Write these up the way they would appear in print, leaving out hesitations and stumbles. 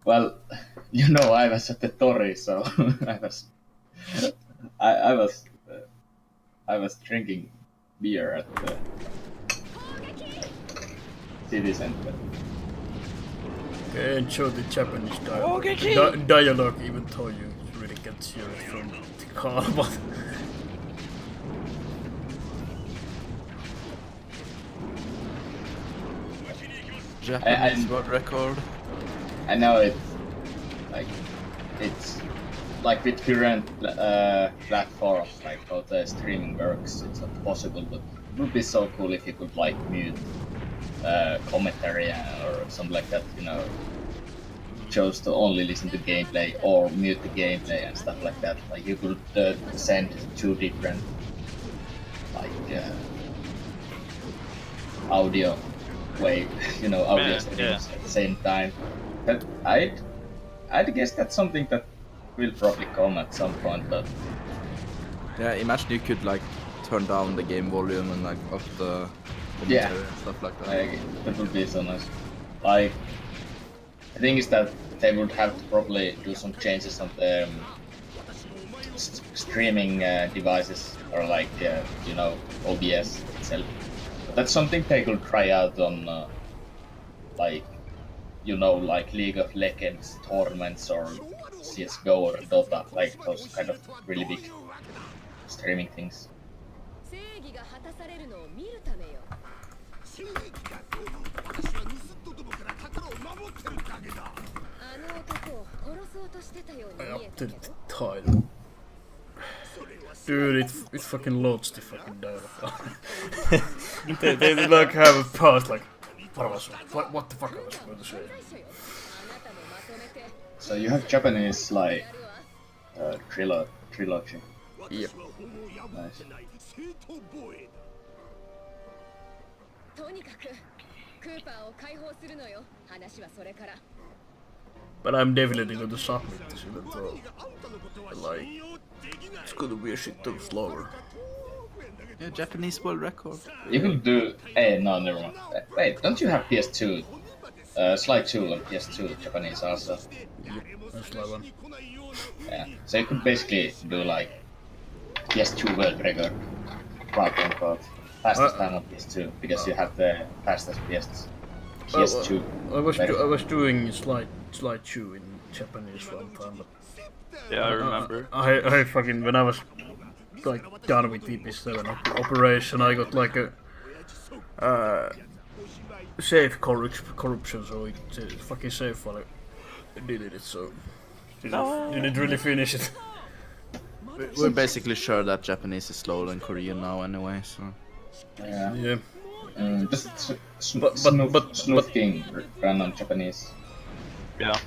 Well, you know, I was at the Tori, so I was, I was, I was drinking beer at the city center. Okay, enjoy the Japanese dialogue. Dialogue, even though you really can't hear it from the car, but. Japanese world record. I know it's like with current platforms, like how the streaming works, it's not possible. But it would be so cool if you could like mute commentary or something like that. You know, chose to only listen to gameplay or mute the gameplay and stuff like that. Like you could send two different like audio wave, you know, audio streams at the same time. But I'd guess that's something that will probably come at some point. But Yeah, imagine you could like turn down the game volume and like up the commentary and stuff like that. that would be so nice. Like the thing is that they would have to probably do some changes on the streaming devices or like you know, OBS itself. But that's something they could try out on like, you know, like League of Legends tournaments or CS:GO or Dota, like those kind of really big streaming things. I updated the title. Dude, it fucking loads the fucking dialogue. they like have a pause like, what the fuck I was going to say. So you have Japanese like trilogy. Yep. Nice. But I'm definitely going to submit this even though, like, it's gonna be a shit ton slower. Yeah, Japanese world record. You could do. Hey, no, never mind. Wait, don't you have PS2? Slide 2 on PS2 Japanese also. Yep, that's like one. Yeah. So you could basically do like PS2 world record, quote unquote, fastest time on PS2 because you have the fastest PS2. I was doing slide 2 in Japanese one time, but Yeah, I remember. I fucking, when I was like done with EP7 operation, I got like a safe corruption, so it fucking safe while I deleted it, so didn't really finish it. We're basically sure that Japanese is slower than Korean now anyway, so... Yeah. Just But Smooth King run on Japanese. Yeah,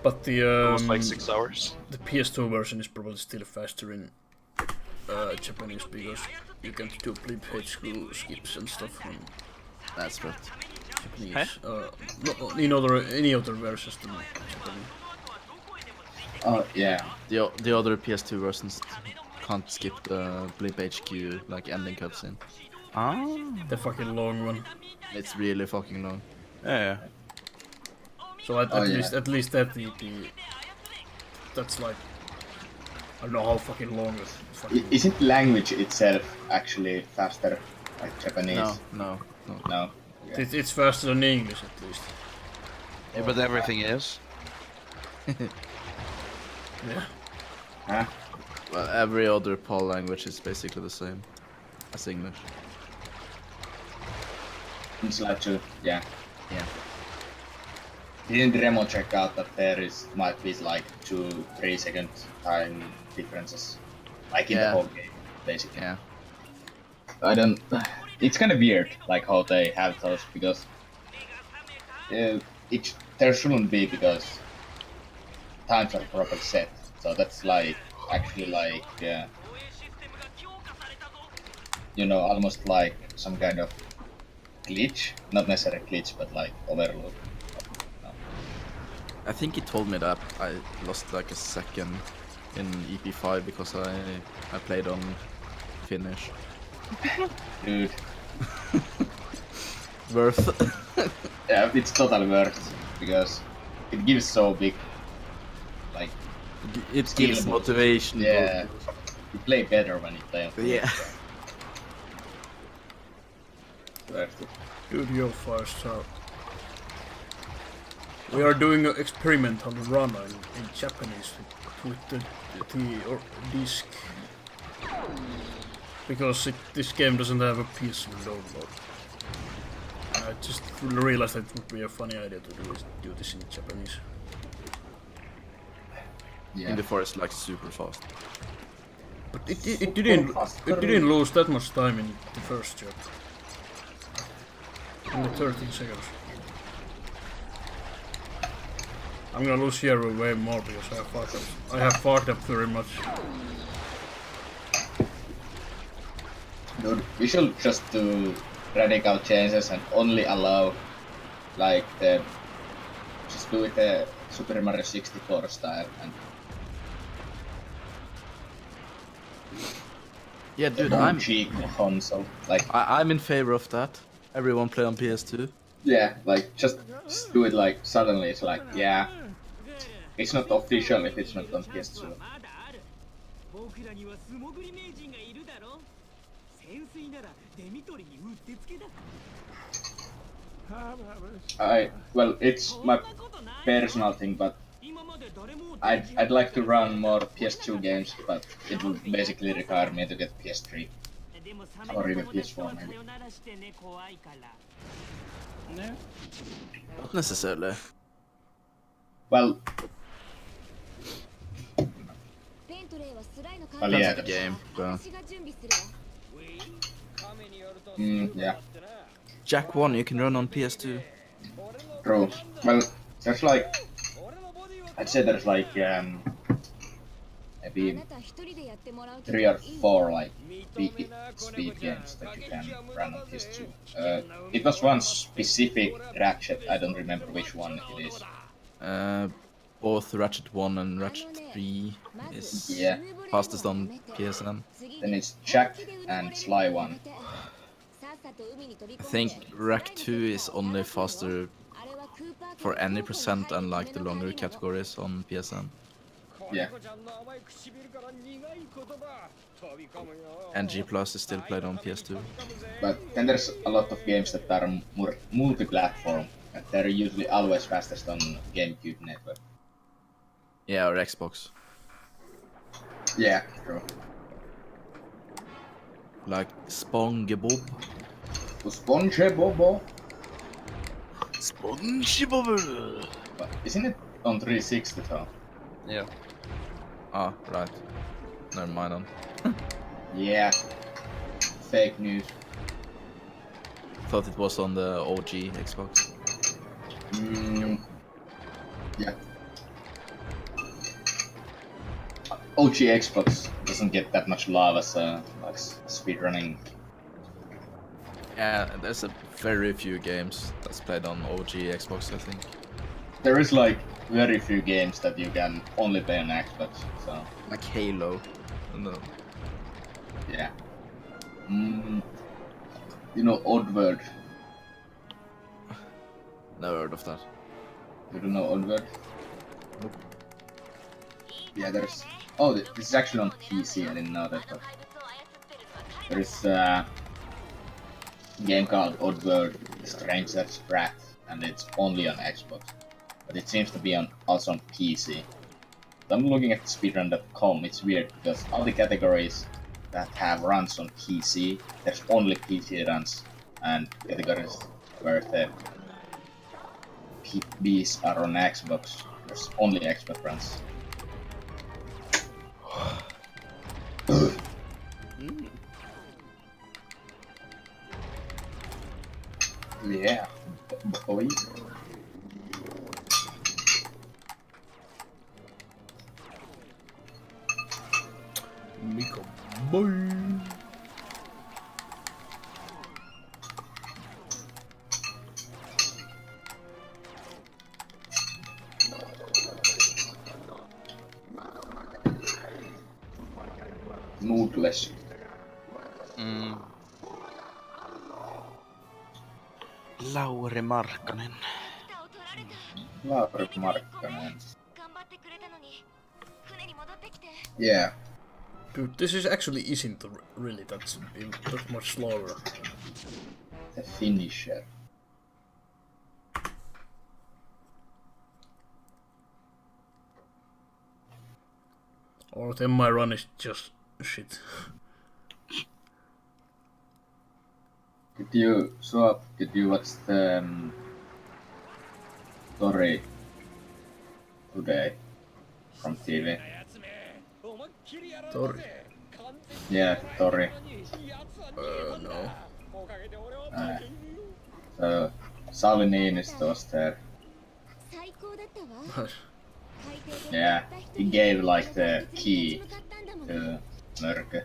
But the it was like 6 hours. the PS2 version is probably still faster in Japanese because you can do blip HQ skips and stuff in That's right. Japanese. Not in any other versions than Japanese. Oh yeah. The other PS2 versions can't skip the Blip HQ like ending cutscene. Ah. The fucking long one. It's really fucking long. Yeah. So at least that EP, that's like, I don't know how fucking long it fucking... Isn't language itself actually faster, like Japanese? No. No. Yeah. It's faster than English at least. Yeah, but everything is. Yeah. Huh? Well, every other PAL language is basically the same as English. In Slide 2, yeah. Yeah. Didn't Remo check out that there might be like 2-3 second time differences, like in the whole game, basically. Yeah. I don't. It's kind of weird, like how they have those, because there shouldn't be, because times are properly set. So that's like actually like you know, almost like some kind of glitch, not necessarily glitch, but like overload. I think he told me that I lost like a second in EP5 because I played on Finnish. Dude. Worth. Yeah, it's totally worth. because it gives so big, like, It gives Scalable. motivation. yeah, you play better when you play on But yeah. Worth it. Dude, you're fast out. We are doing an experimental run in Japanese with the disc. Because this game doesn't have a PC download. I just realized that it would be a funny idea to do this in Japanese. Yeah. In the forest, like super fast. But it didn't lose that much time in the first job. Only 13 seconds. I'm gonna lose here way more because I have fucked up very much. Dude, we should just do radical changes and only allow, like, just do it the Super Mario 64 style and Yeah, dude, I'm cheap console. Like, I'm in favor of that. Everyone play on PS2. yeah, like just do it like suddenly. It's like, yeah, it's not official if it's not on PS2. Well, it's my personal thing, but I'd like to run more PS2 games, but it would basically require me to get PS3 or even PS4 maybe. Not necessarily. Well, yeah, That's the game. But yeah, Jack 1 you can run on PS2. true. Well, there's like, I'd say there's like maybe 3 or 4 like big speed games that you can run on PS2. It was one specific Ratchet, I don't remember which one it is. Both Ratchet 1 and Ratchet 3 is Yeah. fastest on PSN. Then it's Jack and Sly 1. I think Rack 2 is only faster for any percent and like the longer categories on PSN. Yeah. And G Plus is still played on PS2. But then there's a lot of games that are more multi-platform, and they're usually always fastest on GameCube network. Yeah, or Xbox. Yeah, true. Like SpongeBob. SpongeBob. SpongeBob. But isn't it on 360 though? Yeah. Ah, right. Never mind then. Yeah. Fake news. Thought it was on the OG Xbox. Yeah. OG Xbox doesn't get that much love as like speedrunning. Yeah, there's a very few games that's played on OG Xbox, I think. There is like very few games that you can only play on Xbox, so Like Halo. No. yeah. You know Oddworld? Never heard of that. You don't know Oddworld? Nope. Yeah, there's... Oh, this is actually on PC, I didn't know that, but... There is a game called Oddworld Stranger's Wrath, and it's only on Xbox. But it seems to be also on PC. But I'm looking at speedrun.com, it's weird, because all the categories that have runs on PC, there's only PC runs, and categories where the PBs are on Xbox, there's only Xbox runs. Yeah, boy. Miko boy. Noodles. Lauri Markkanen. Lauri Markkanen. Yeah. Dude, this is actually isn't really that much slower. The finisher. Or then my run is just shit. Did you watch the story today from TV? Tori. Yeah, the story. No. So Sauli Niinistö was there. Yeah, he gave like the key to Mörkö.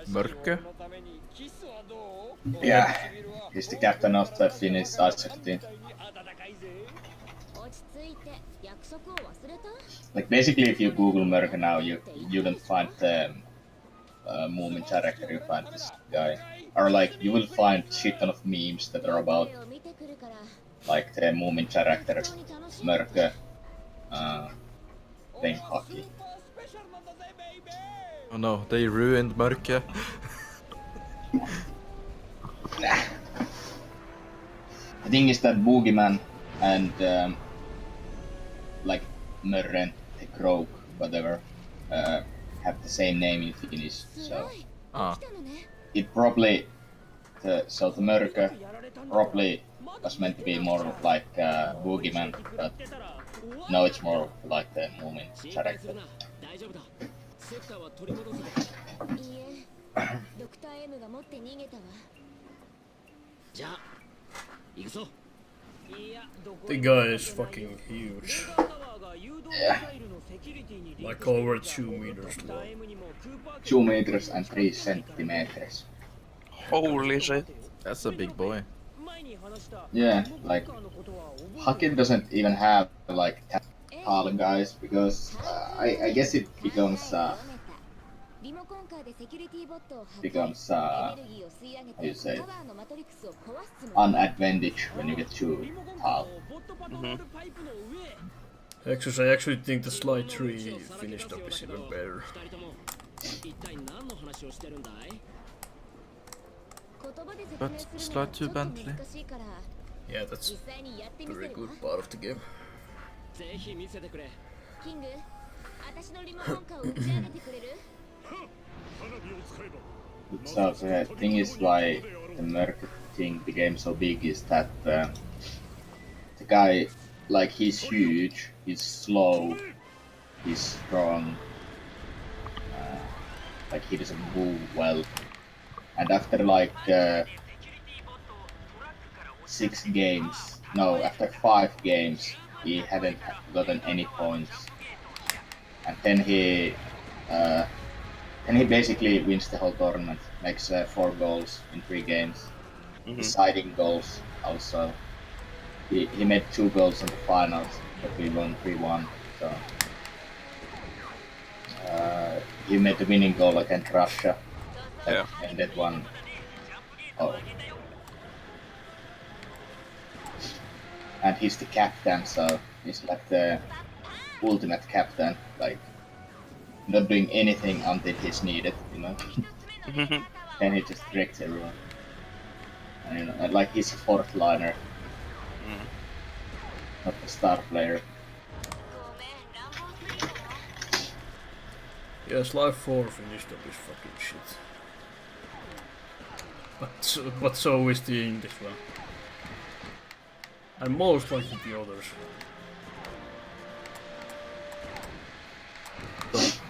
Mörkö? Yeah, he's the captain of the Finnish ice hockey team. Like basically, if you Google Mörkö now, you don't find the Moomin character. You find this guy, or like you will find shit ton of memes that are about like the Moomin character Mörkö playing hockey. Oh no, they ruined Mörkö. The thing is that Boogeyman and like Mörren, the Croak, whatever, have the same name in Finnish, so it probably the Mörkö probably was meant to be more like Boogeyman, but now it's more like the Moomin character. The guy is fucking huge. Yeah. Like over 2 meters long. 2 meters and 3 centimeters. Holy shit. That's a big boy. Yeah, like hockey doesn't even have like tall guys because I guess it becomes how you say it, an advantage when you get too tall. Actually, I actually think the slide 3 finished up is even better. But slide to Bentley. Yeah, that's a very good part of the game. So the thing is why the marketing the game so big is that the guy, like he's huge, he's slow, he's strong, like he doesn't move well, and after like 6 games, no, after 5 games, he hadn't gotten any points, and then he basically wins the whole tournament, makes 4 goals in 3 games, deciding goals also. He made 2 goals in the finals, but we won 3-1. So he made the winning goal against Russia. Yeah. And that one. Oh. And he's the captain, so he's like the ultimate captain, like not doing anything until he's needed, you know. And he just wrecks everyone. And, you know, and like he's a 4th liner. Not a star player. Yeah, slide 4 finished up is fucking shit. But so is the English one. And most likely the others.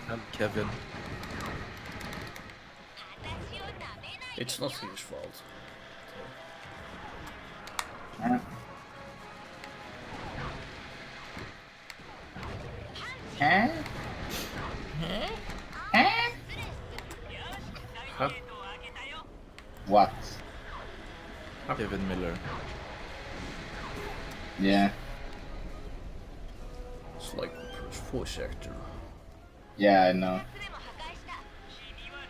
And Kevin. It's not his fault. Huh? What? Kevin Miller. Yeah. It's like voice actor. Yeah, I know.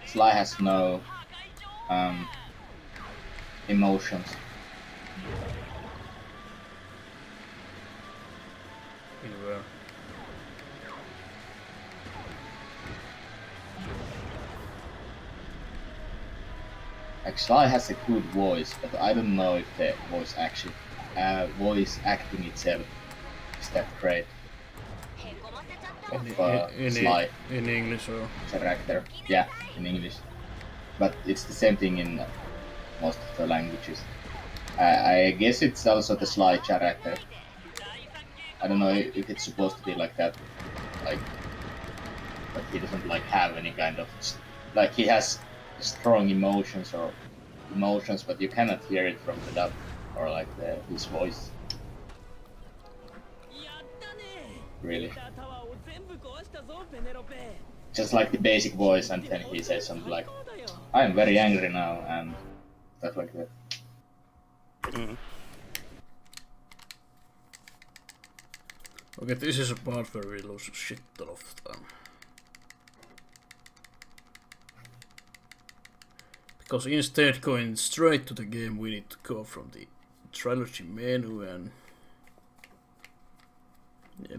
Sly has no emotions. Beware. Like Sly has a good voice, but I don't know if the voice acting itself is that great of Sly In English or character. Yeah, in English. But it's the same thing in most of the languages. I guess it's also the Sly character. I don't know if it's supposed to be like that, like that he doesn't like have any kind of like he has strong emotions, but you cannot hear it from the dub or like his voice. Really. Just like the basic voice, and then he says something like, "I am very angry now," and stuff like that. okay, this is a part where we lose a shit ton of time. Because instead going straight to the game, we need to go from the trilogy menu and yeah.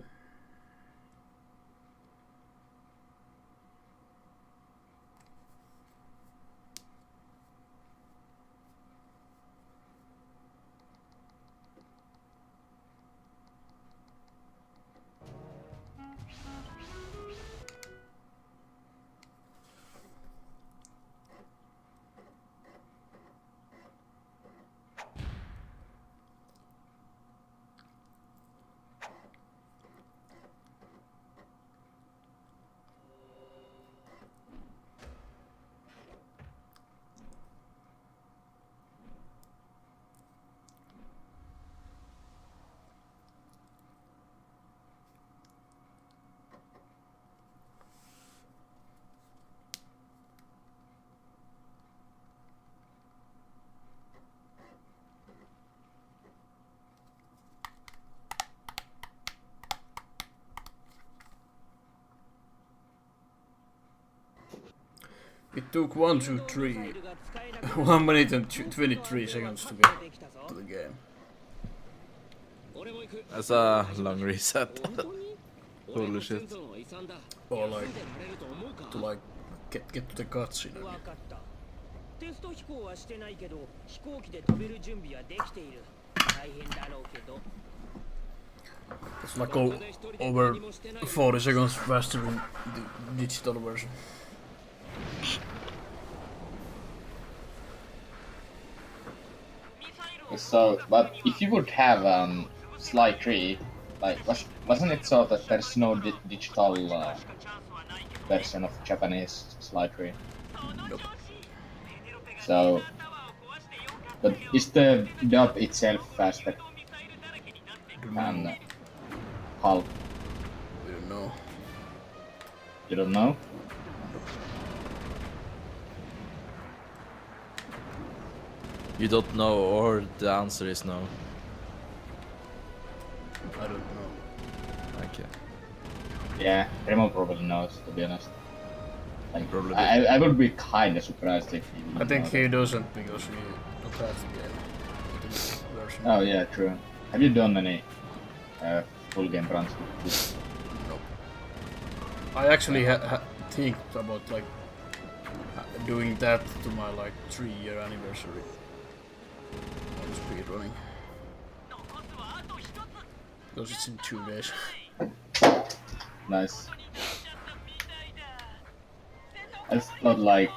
It took 1, 2, 3, 1 minute and 23 seconds to get to the game. That's a long reset. Holy shit. Or like to like get to the cutscene again. テスト飛行はしてないけど飛行機で飛べる準備はできている大変だろうけど It's like over 40 seconds faster in the digital version. So, but if you would have Sly 3, like wasn't it so that there's no digital version of Japanese Sly 3? Nope. So, but is the dub itself faster than HAL? We don't know. You don't know? You don't know, or the answer is no. I don't know. Okay. Yeah, Remo probably knows, to be honest. Like, Probably. I would be kinda surprised if he I think know he that. doesn't because we don't have the game. The version. Oh yeah, true. Have you done any full game runs with this? I actually think about like doing that to my like 3-year anniversary on speedrunning. Because it's in 2 days. Nice. I just thought like,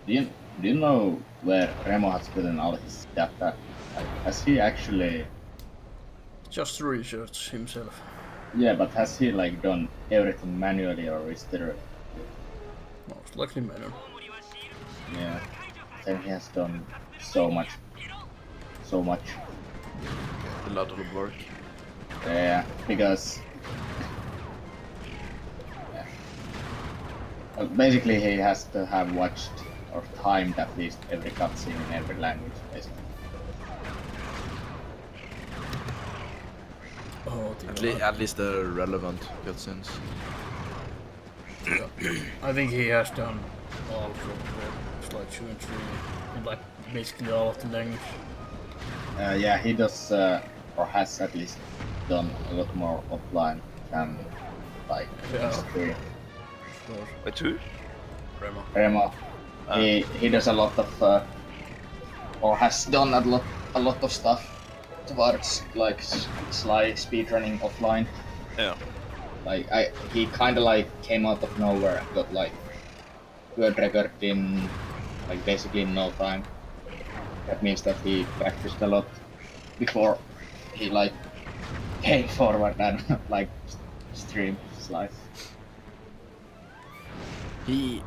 do you know where Remo has gotten all his data? Like, has he actually? Just research himself. Yeah, but has he like done everything manually, or is there? Most likely manual. Yeah. Then he has done so much. So much. A lot of work. Yeah, because basically he has to have watched or timed at least every cutscene in every language, basically. Oh, At least the relevant cutscenes. I think he has done all from Slide 2 and 3 in like basically all of the language. Yeah, he does, or has at least done a lot more offline than like Yeah. stream. Wait, who? Remo. Remo, he does a lot of or has done a lot of stuff towards like Sly speedrunning offline. Yeah. Like he kind of like came out of nowhere and got like good record in like basically no time. That means that he practiced a lot before he like came forward and like streamed Sly. He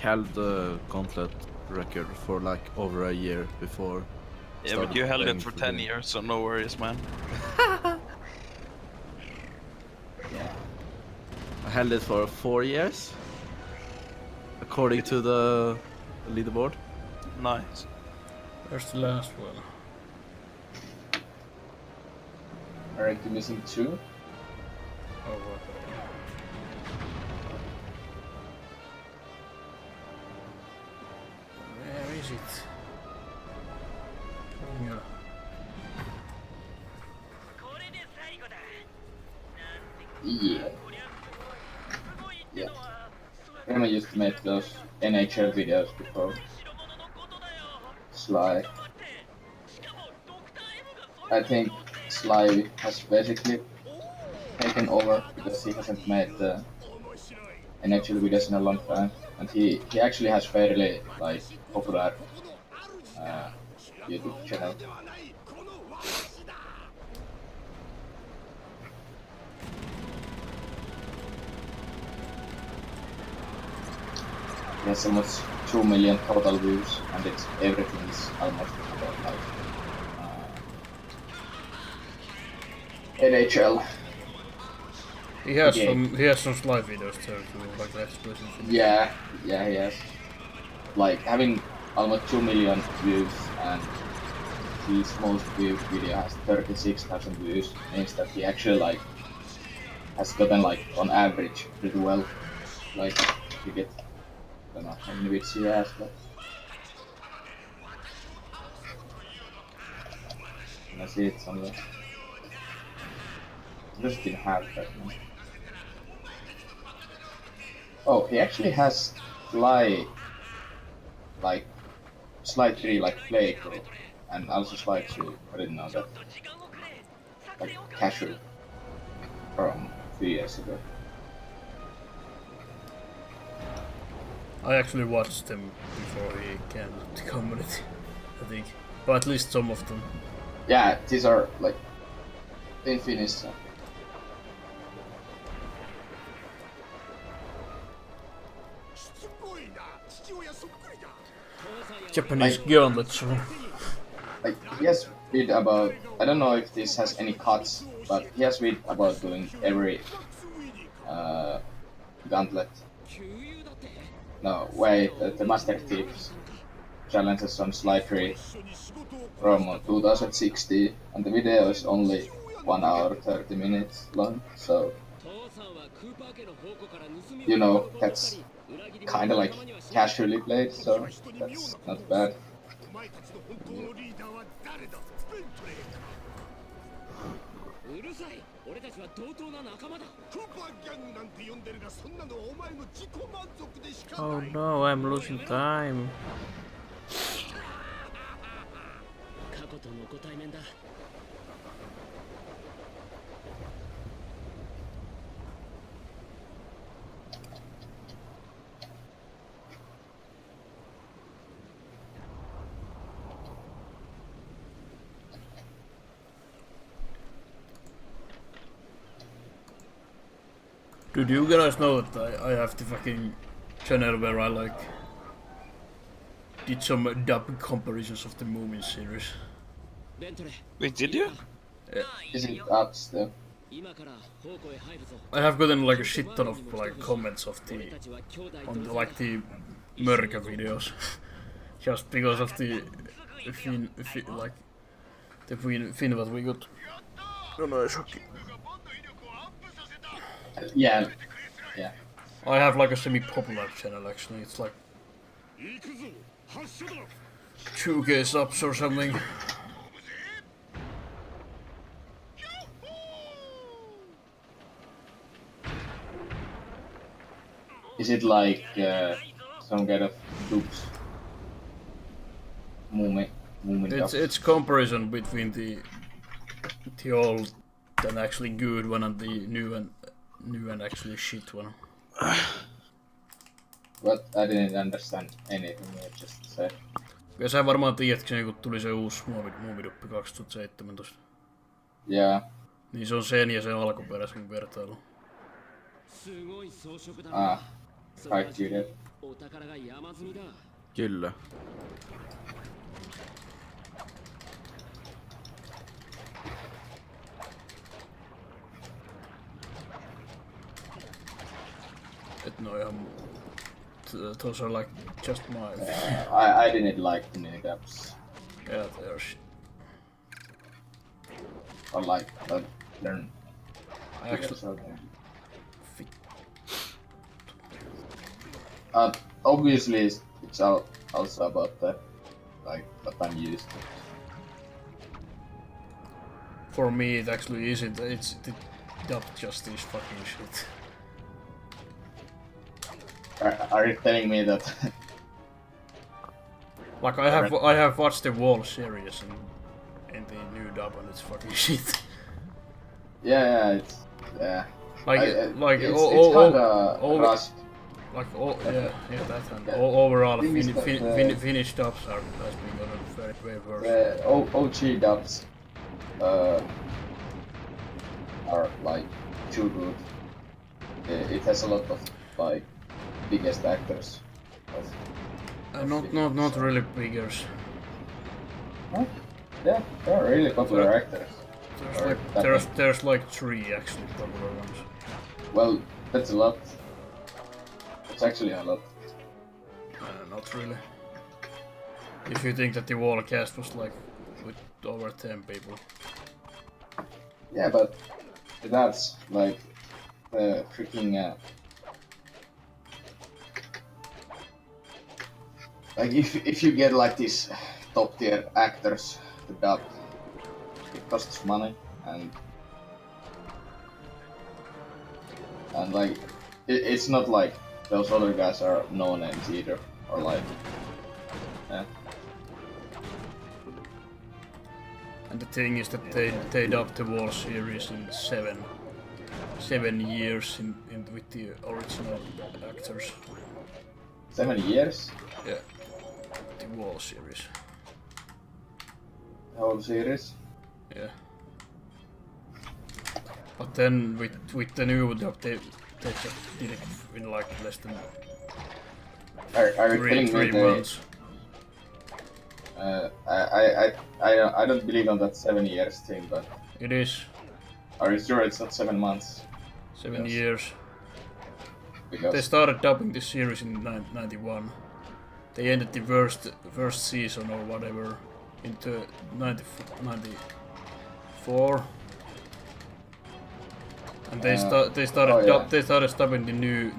held the gauntlet record for like over a year before. Yeah, but you held playing it for the 10 game. years, so no worries, man. Yeah. I held it for 4 years, according to the leaderboard. Nice. Where's the last one? Are you missing 2? Oh, what? Where is it? Yeah. Yeah. Yeah. Remo used to make those NHL videos before Sly. I think Sly has basically taken over because he hasn't made the NHL videos in a long time, and he actually has fairly like popular YouTube channel. He has almost 2 million total views, and it's everything is almost about like NHL. He has Yeah. some slide videos too, like the explosion videos. Yeah, he has. Like having almost 2 million views and his most viewed video has 36,000 views means that he actually like has gotten like on average pretty well. Like you get I don't know how many views he has, but I see it somewhere. Just didn't have that one. Oh, he actually has Sly 3 like playthrough and also Sly 2. I didn't know that. Like casual from 3 years ago. I actually watched him before he came to the community, I think. But at least some of them. Yeah, these are like in Finnish. So. Japanese gauntlet, so. Like he has read about I don't know if this has any cuts, but he has read about doing every gauntlet. No, wait, the Master Chief's challenges on Sly 3 from 2060, and the video is only 1 hour 30 minutes long, so you know that's kind of like casually played, so that's not bad. Oh no, I'm losing time. Dude, you guys know that I have the fucking channel where I like did some dub comparisons of the movie series. Wait, did you? Is it up still? I have gotten like a shit ton of like comments of the on the, like the Mörkä videos, just because of the like the fin that we got. No, no, it's okay. Yeah. I have like a semi-popular channel actually. It's like 2K subs or something. Is it like some kind of dupes? Moving dubs? It's comparison between the old and actually good one and the new and actually shit one. But I didn't understand anything you just said. Ja sä varmaan tiedätkö, kun tuli se uusi muoviduppi 2017. Yeah. Niin se on sen ja sen alkuperäisen vertailu. Ah. Kaikki yhdet. Kyllä. Et no ihan... Those are like just my... I didn't like the mini dubs. Yeah, they're shit. Or like, they're... Actually... Obviously, it's also about the, like, what I'm used to. For me, it actually isn't. The dub just is fucking shit. Are you telling me that? Like I have watched the Wall series in the new dub and it's fucking shit. Yeah, it's Like it's kinda rushed. Like that and Yeah. overall Thing is that, Finnish dubs has been gotten very worse. The OG dubs are like too good. It has a lot of like biggest actors. Not really biggers. Huh? Yeah, they're really popular actors. There's like 3 actually popular ones. Well, that's a lot. It's actually a lot. Not really. If you think that the whole cast was like with over 10 people. Yeah, but that's like the freaking like if you get like these top tier actors to dub, it costs money and like it's not like those other guys are no names either, or like yeah. And the thing is that they dubbed the Wall series in 7 years with the original actors. 7 years? Yeah, the Wall series. The whole series? Yeah. But then with the new dub, they just did it in like less than Are you telling me three they? months. I don't believe on that 7 years thing, but It is are you sure it's not 7 months? 7 Yes. years. Because They started dubbing this series in 91. They ended the first season or whatever into 94. And they started dubbing the new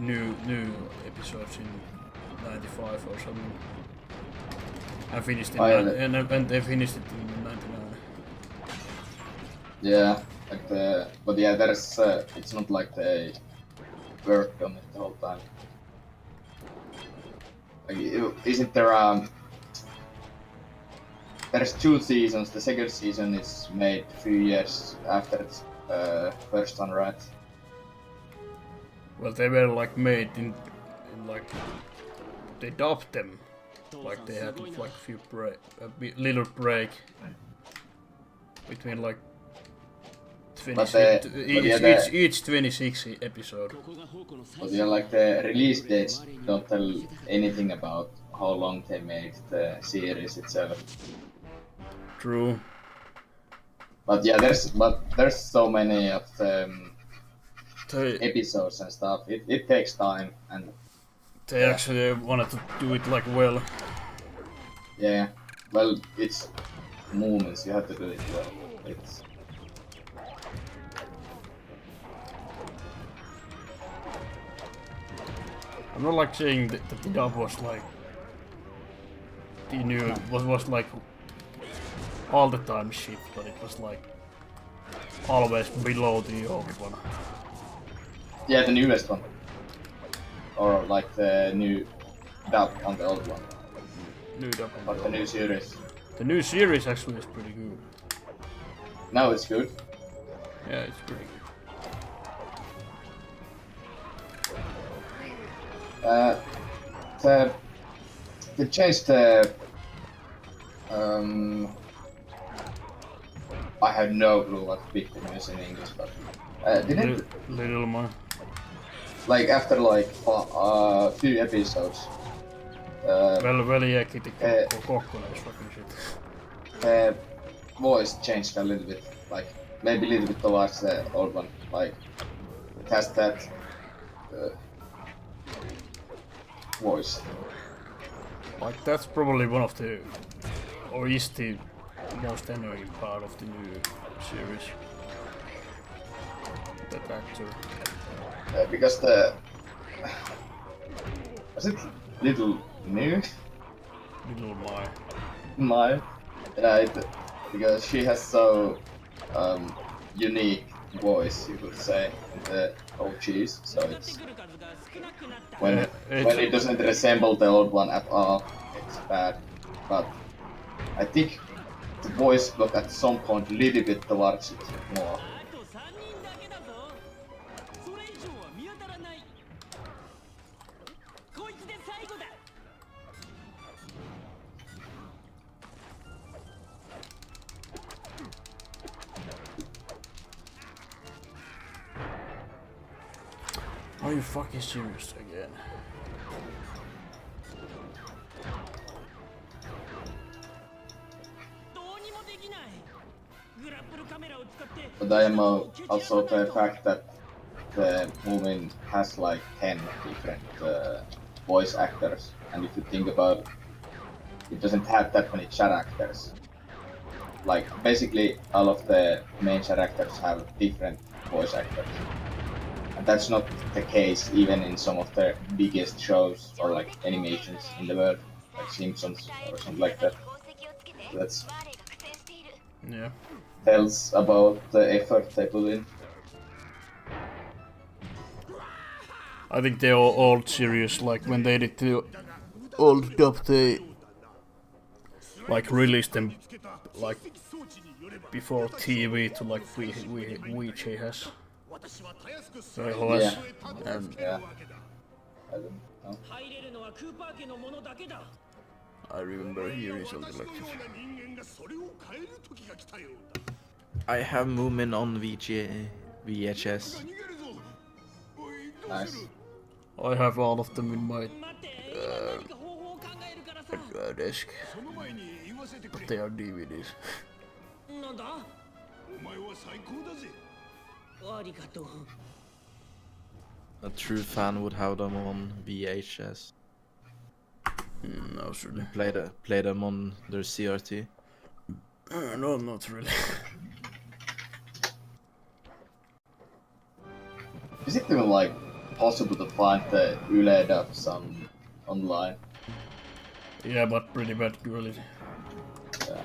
episodes in 95 or something. And finished in and they finished it in 99. yeah, like but yeah, there's it's not like they worked on it the whole time. Like, isn't there there's 2 seasons. The second season is made a few years after the first one, right? Well, they were like made in like they dubbed them. Like they had like little break between like 26, each 26 episode. But yeah, like the release dates don't tell anything about how long they made the series itself. True. But yeah, there's so many of the They episodes and stuff. It takes time, and actually wanted to do it like well. yeah, well, it's movements. You have to do it well. It's I'm not like saying that the dub was like the new was like all the time shit, but it was like always below the old one. yeah, the newest one. or like the new dub on the old one, New dub. or the new series. The new series actually is pretty good. Now it's good. Yeah, it's pretty good. They changed the. I have no clue what victim is in English, but didn't Little more. like after like few episodes. Well, yeah, Kitty Kokkonen is fucking shit. Voice changed a little bit, like maybe a little bit towards the old one. Like it has that voice. Like that's probably one of the, or is the most annoying part of the new series. That actor. Because the was it little new Little Mai. my right because she has so unique voice, you could say, in the OGs, so it's when it doesn't resemble the old one at all, it's bad. But I think the voice got at some point a little bit towards it more. あと3人だけだぞ。それ以上は見当たらない。こいつで最後だ。 Are you fucking serious again? But I am also the fact that the movie has like 10 different voice actors, and if you think about it, it doesn't have that many characters. Like basically all of the main characters have different voice actors. And that's not the case even in some of the biggest shows or like animations in the world, like Simpsons or something like that. That's Yeah. tells about the effort they put in. I think the old series, like when they did the old dub, they like released them like before TV to like VHS. Yeah. And Yeah. I don't know. 入れるのはクーパー家のものだけだ。 I remember hearing something like this. I have Moomin on VHS. Nice. I have all of them in my 待って、今何か方法を考えるからさ。 desk, but they are DVDs. なんだ？ありがとう。 A true fan would have them on VHS. No, really. Play them on their CRT. No, not really. Is it even like possible to find the Yle dubs online? Yeah, but pretty bad quality. Yeah.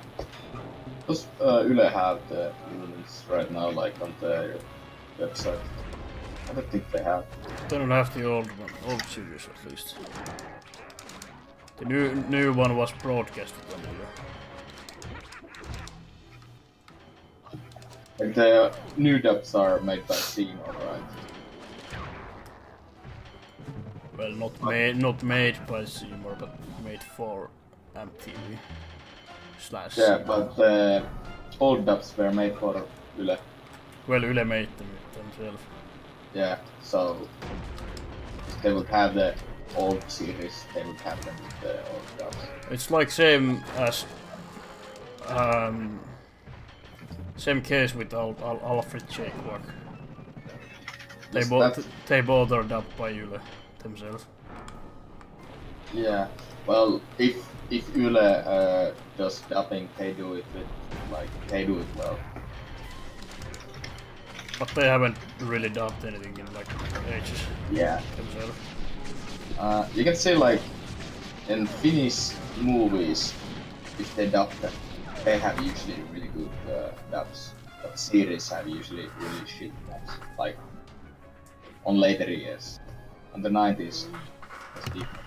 Does Yle have the movies right now, like on their website? I don't think they have. They don't have the old one, old series at least. The new one was broadcasted on Yle. Like the new dubs are made by Seymour, right? Well, not made by Seymour, but made for MTV / Yeah, but the old dubs were made for Yle. Well, Yle made them themselves. Yeah, so they would have the old series, they would have them with the old dubs. It's like same as same case with Alfred Jakework. They both are dubbed by Yle themselves. Yeah, well, if Yle does dubbing, they do it well. But they haven't really dubbed anything in like ages Yeah. themselves. You can say like in Finnish movies, if they dub them, they have usually really good dubs. But series have usually really shit dubs, like on later years. on the 90s. That's default.